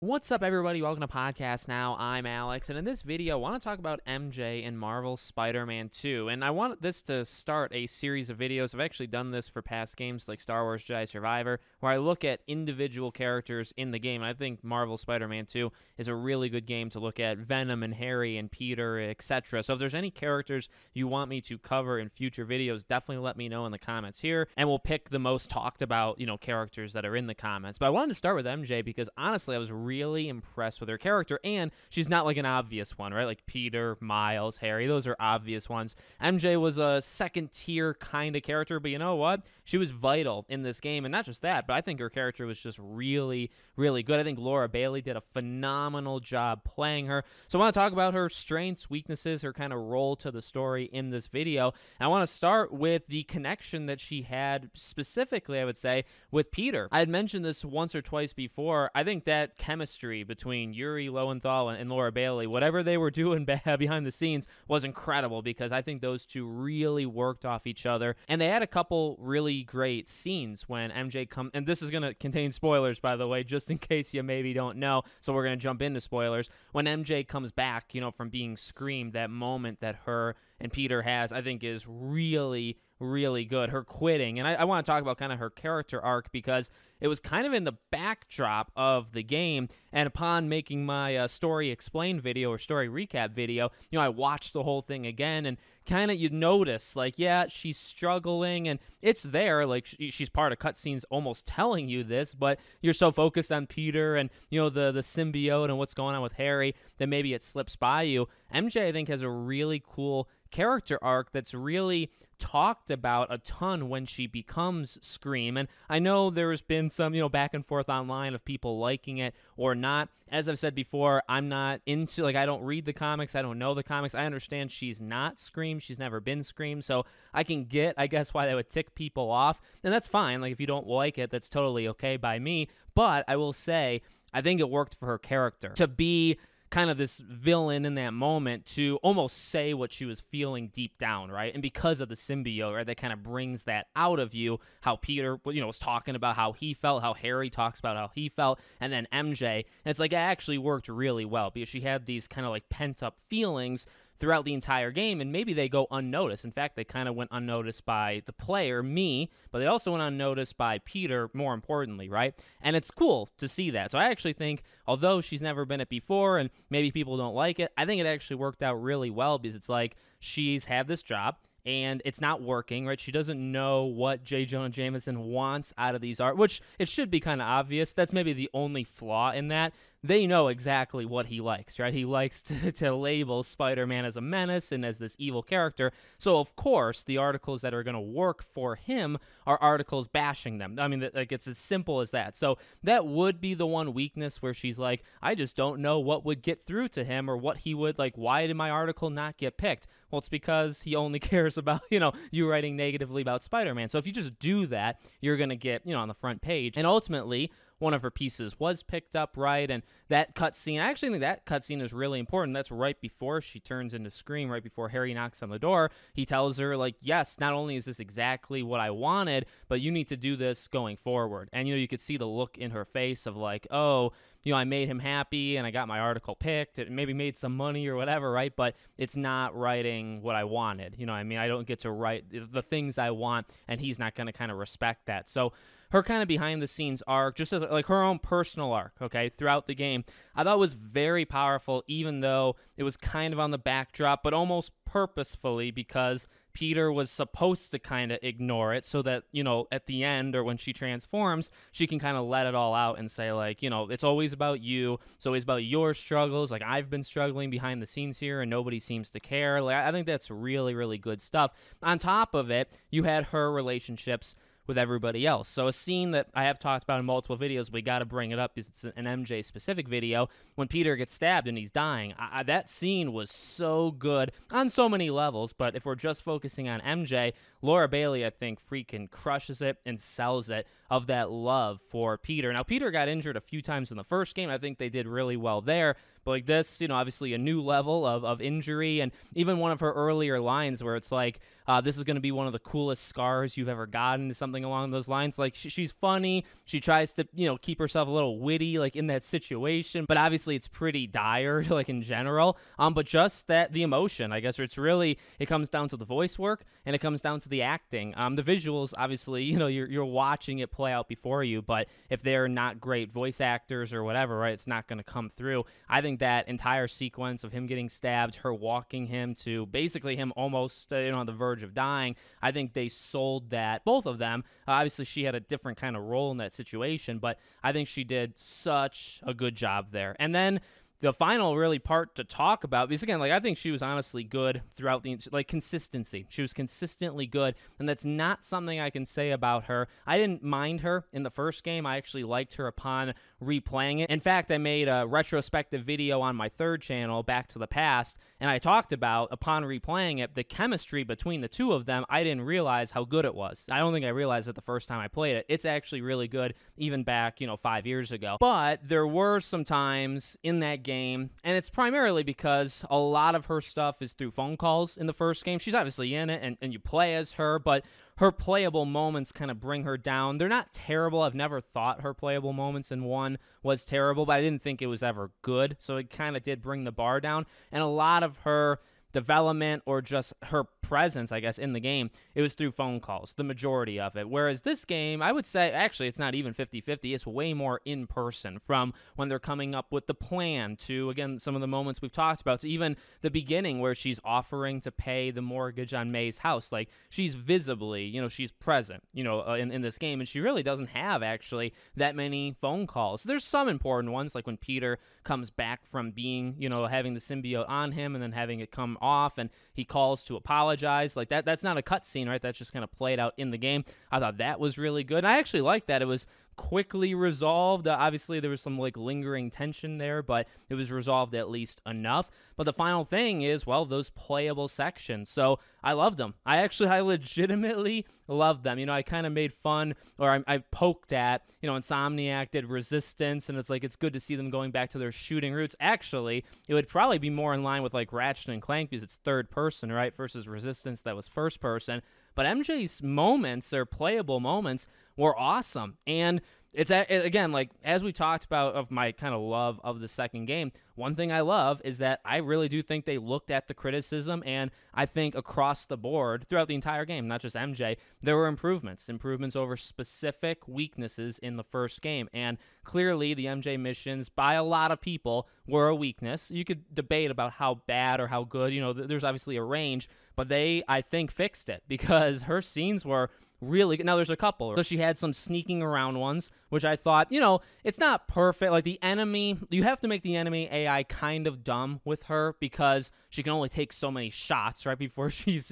What's up, everybody? Welcome to Podcast Now. I'm Alex, and in this video, I want to talk about MJ in Marvel's Spider-Man 2. And I want this to start a series of videos. I've actually done this for past games like Star Wars Jedi Survivor, where I look at individual characters in the game. And I think Marvel Spider-Man 2 is a really good game to look at Venom and Harry and Peter, etc. So if there's any characters you want me to cover in future videos, definitely let me know in the comments here, and we'll pick the most talked about, characters that are in the comments. But I wanted to start with MJ because honestly, I was really impressed with her character, and she's not like an obvious one, right? Like Peter, Miles, Harry, those are obvious ones. MJ was a second tier kind of character, but you know what? She was vital in this game, and not just that, but I think her character was just really, really good. I think Laura Bailey did a phenomenal job playing her. So I want to talk about her strengths, weaknesses, her kind of role to the story in this video. And I want to start with the connection that she had specifically, I would say, with Peter. I had mentioned this once or twice before. I think that chemistry between Yuri Lowenthal and Laura Bailey, whatever they were doing behind the scenes, was incredible, because I think those two really worked off each other. And they had a couple really great scenes when MJ comes, and this is going to contain spoilers, by the way, just in case you maybe don't know, so we're going to jump into spoilers. When MJ comes back, from being screamed, that moment that her and Peter has, I think is really, really good. Her quitting, and I want to talk about kind of her character arc, because it was kind of in the backdrop of the game, and upon making my story explain video or story recap video, I watched the whole thing again, and kind of you notice, like, yeah, she's struggling, and it's there, like, she's part of cutscenes almost telling you this, but you're so focused on Peter and, the symbiote and what's going on with Harry that maybe it slips by you. MJ, I think, has a really cool character arc that's really talked about a ton when she becomes Scream. And I know there's been some, back and forth online of people liking it or not. As I've said before, I'm not into, I don't read the comics. I don't know the comics. I understand she's not Scream. She's never been Scream. So I can get, I guess, why that would tick people off. And that's fine. Like, if you don't like it, that's totally okay by me. But I will say, I think it worked for her character to be kind of this villain in that moment, to almost say what she was feeling deep down, right? And because of the symbiote, right, that kind of brings that out of you, how Peter, was talking about how he felt, how Harry talks about how he felt, and then MJ, and it's like it actually worked really well, because she had these kind of like pent-up feelings throughout the entire game, and maybe they go unnoticed. In fact, they kind of went unnoticed by the player, me, but they also went unnoticed by Peter, more importantly, right? And it's cool to see that. So I actually think, although she's never been it before, and maybe people don't like it, I think it actually worked out really well, because it's like she's had this job, and it's not working, right? She doesn't know what J. Jonah Jameson wants out of these art, which it should be kind of obvious. That's maybe the only flaw in that. They know exactly what he likes, right? He likes to label Spider-Man as a menace and as this evil character. So, of course, the articles that are going to work for him are articles bashing them. I mean, like, it's as simple as that. So that would be the one weakness, where she's like, I just don't know what would get through to him, or what he would, like, why did my article not get picked? Well, it's because he only cares about, you writing negatively about Spider-Man. So if you just do that, you're going to get, on the front page. And ultimately, one of her pieces was picked up, right? And that cutscene, I actually think that cutscene is really important. That's right before she turns into Scream, right before Harry knocks on the door. He tells her, like, yes, not only is this exactly what I wanted, but you need to do this going forward. And, you could see the look in her face of like, oh, I made him happy and I got my article picked. It maybe made some money or whatever, right? But it's not writing what I wanted. I don't get to write the things I want, and he's not going to kind of respect that. So her kind of behind the scenes arc, just as, like, her own personal arc, okay, throughout the game, I thought was very powerful, even though it was kind of on the backdrop, but almost purposefully, because Peter was supposed to kind of ignore it, so that, at the end, or when she transforms, she can kind of let it all out and say, like, it's always about you. It's always about your struggles. Like, I've been struggling behind the scenes here, and nobody seems to care. Like, I think that's really, really good stuff. On top of it, you had her relationships with everybody else. So a scene that I have talked about in multiple videos, we got to bring it up because it's an MJ specific video, when Peter gets stabbed and he's dying. That scene was so good on so many levels, but if we're just focusing on MJ, Laura Bailey, I think, freaking crushes it and sells it, of that love for Peter. Now, Peter got injured a few times in the first game. I think they did really well there, But like this, obviously a new level of injury, and even one of her earlier lines where it's like, this is going to be one of the coolest scars you've ever gotten, something along those lines. Like she's funny. She tries to, keep herself a little witty, like in that situation, but obviously it's pretty dire, like in general. But just that, the emotion, I guess, it comes down to the voice work and it comes down to the acting. The visuals, obviously, you're watching it play out before you, but if they're not great voice actors or whatever, right, it's not going to come through. I think that entire sequence of him getting stabbed, her walking him to basically him almost, on the verge of dying, I think they sold that, both of them. Obviously, she had a different kind of role in that situation, but I think she did such a good job there. And then the final really part to talk about, because again, like I think she was honestly good throughout the, like, consistency. She was consistently good, and that's not something I can say about her. I didn't mind her in the first game. I actually liked her upon replaying it. In fact, I made a retrospective video on my third channel, Back to the Past, and I talked about, upon replaying it, the chemistry between the two of them. I didn't realize how good it was. I don't think I realized it the first time I played it. It's actually really good, even back, 5 years ago. But there were some times in that game, and it's primarily because a lot of her stuff is through phone calls in the first game. She's obviously in it, and you play as her, but her playable moments kind of bring her down. They're not terrible. I've never thought her playable moments in one was terrible, but I didn't think it was ever good, so it kind of did bring the bar down. And a lot of her development, or just her presence, I guess, in the game, it was through phone calls, the majority of it. Whereas this game, I would say, actually, it's not even 50-50. It's way more in person, from when they're coming up with the plan to, again, some of the moments we've talked about, to even the beginning where she's offering to pay the mortgage on May's house. Like, she's visibly, she's present, in this game, and she really doesn't have, actually, that many phone calls. There's some important ones, like when Peter comes back from being, having the symbiote on him and then having it come off, and he calls to apologize. Like that's not a cutscene, right? That's just kind of played out in the game. I thought that was really good. And I actually liked that it was quickly resolved. Obviously, there was some like lingering tension there, but it was resolved at least enough. But the final thing is, well, those playable sections. So I loved them. I legitimately loved them. I kind of made fun, or I poked at, Insomniac did Resistance, and it's like, it's good to see them going back to their shooting roots. Actually, it would probably be more in line with like Ratchet and Clank, because it's third person, right? Versus Resistance, that was first person. But MJ's moments, their playable moments, were awesome. And it's, again, like, as we talked about of my kind of love of the second game, one thing I love is that I really do think they looked at the criticism, and I think across the board, throughout the entire game, not just MJ, there were improvements over specific weaknesses in the first game. And clearly, the MJ missions, by a lot of people, were a weakness. You could debate about how bad or how good, there's obviously a range, but they, I think, fixed it, because her scenes were really good. Now, there's a couple. So she had some sneaking around ones, which I thought, it's not perfect. Like, the enemy, you have to make the enemy AI kind of dumb with her, because she can only take so many shots right before she's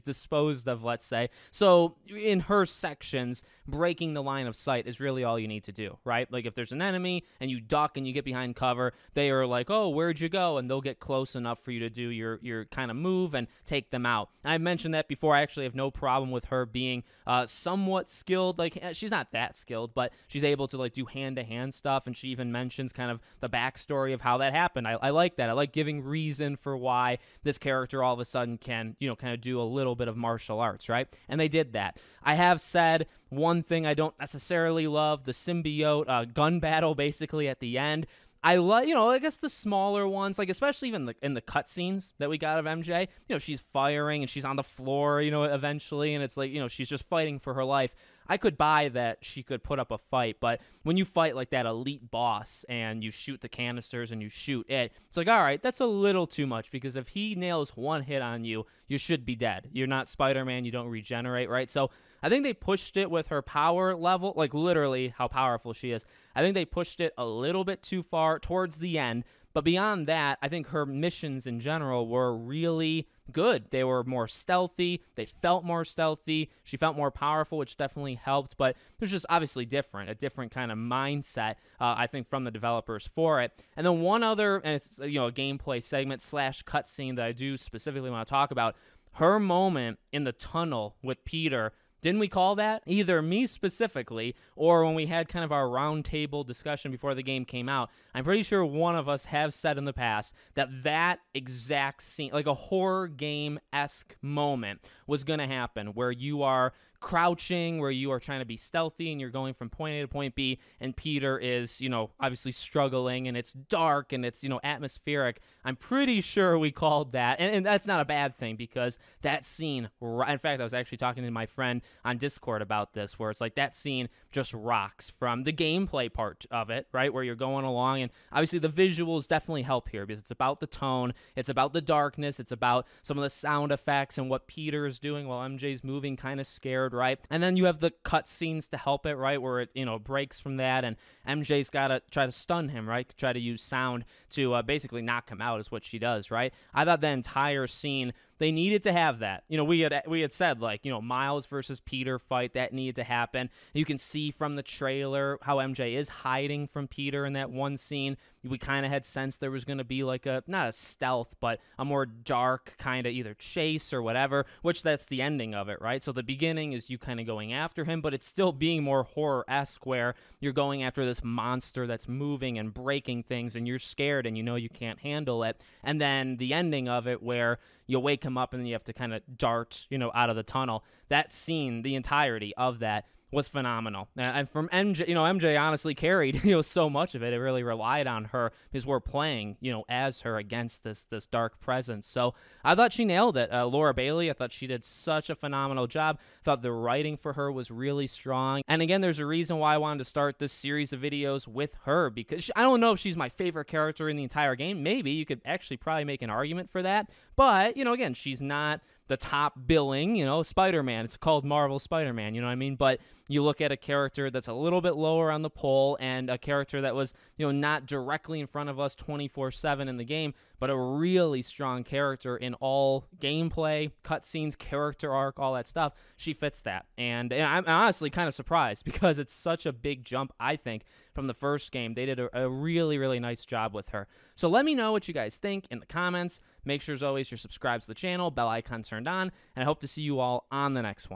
disposed of, let's say. So in her sections, breaking the line of sight is really all you need to do, right? Like, if there's an enemy and you duck and you get behind cover, they are like, oh, where'd you go? And they'll get close enough for you to do your kind of move and take them out. And I mentioned that before. I actually have no problem with her being somewhat skilled. Like, she's not that skilled, but she's able to like do hand-to-hand stuff, and she even mentions kind of the backstory of how that happened. I like that. I like giving reason for why this character all of a sudden can, kind of do a little bit of martial arts, right? And they did that. I have said one thing I don't necessarily love, the symbiote gun battle basically at the end. I love, I guess the smaller ones, like especially even in the cutscenes that we got of MJ, she's firing and she's on the floor, eventually, and it's like, she's just fighting for her life. I could buy that she could put up a fight, but when you fight like that elite boss and you shoot the canisters and you shoot it, it's like, all right, that's a little too much, because if he nails one hit on you, you should be dead. You're not Spider-Man, you don't regenerate, right? So I think they pushed it with her power level, like literally how powerful she is. I think they pushed it a little bit too far towards the end. But beyond that, I think her missions in general were really good. They were more stealthy. They felt more stealthy. She felt more powerful, which definitely helped. But there's just obviously a different kind of mindset, I think, from the developers for it. And then one other, and it's, a gameplay segment / cutscene that I do specifically want to talk about. Her moment in the tunnel with Peter, Didn't we call that? Either me specifically or when we had kind of our roundtable discussion before the game came out. I'm pretty sure one of us have said in the past that exact scene, like a horror game-esque moment, was going to happen where you are crouching, where you are trying to be stealthy and you're going from point A to point B, and Peter is, obviously struggling, and it's dark and it's, atmospheric. I'm pretty sure we called that, and that's not a bad thing, because that scene, in fact, I was actually talking to my friend on Discord about this, where it's like that scene just rocks from the gameplay part of it, right, where you're going along, and obviously the visuals definitely help here, because it's about the tone, it's about the darkness, it's about some of the sound effects and what Peter is doing while MJ's moving kind of scared, right? And then you have the cut scenes to help it, right, where it breaks from that, and MJ's got to try to stun him, right, try to use sound to basically knock him out is what she does, right? I thought the entire scene, they needed to have that. We had said, like, Miles versus Peter fight, that needed to happen. You can see from the trailer how MJ is hiding from Peter in that one scene. We kind of had sensed there was going to be like not a stealth, but a more dark kind of either chase or whatever, which that's the ending of it, right? So the beginning is you kind of going after him, but it's still being more horror-esque, where you're going after this monster that's moving and breaking things, and you're scared and you can't handle it. And then the ending of it, where you wake him up and then you have to kind of dart, out of the tunnel. That scene, the entirety of that, was phenomenal. And from MJ, MJ honestly carried, so much of it. It really relied on her, because we're playing, as her against this dark presence. So I thought she nailed it. Laura Bailey, I thought she did such a phenomenal job. I thought the writing for her was really strong. And again, there's a reason why I wanted to start this series of videos with her, because I don't know if she's my favorite character in the entire game. Maybe you could actually probably make an argument for that. But, again, she's not the top billing, Spider-Man. It's called Marvel Spider-Man, you know what I mean? But you look at a character that's a little bit lower on the pole, and a character that was, not directly in front of us 24/7 in the game, but a really strong character in all gameplay, cutscenes, character arc, all that stuff. She fits that. And I'm honestly kind of surprised, because it's such a big jump, I think, from the first game. They did a really, really nice job with her. So let me know what you guys think in the comments. Make sure, as always, you're subscribed to the channel, bell icon turned on, and I hope to see you all on the next one.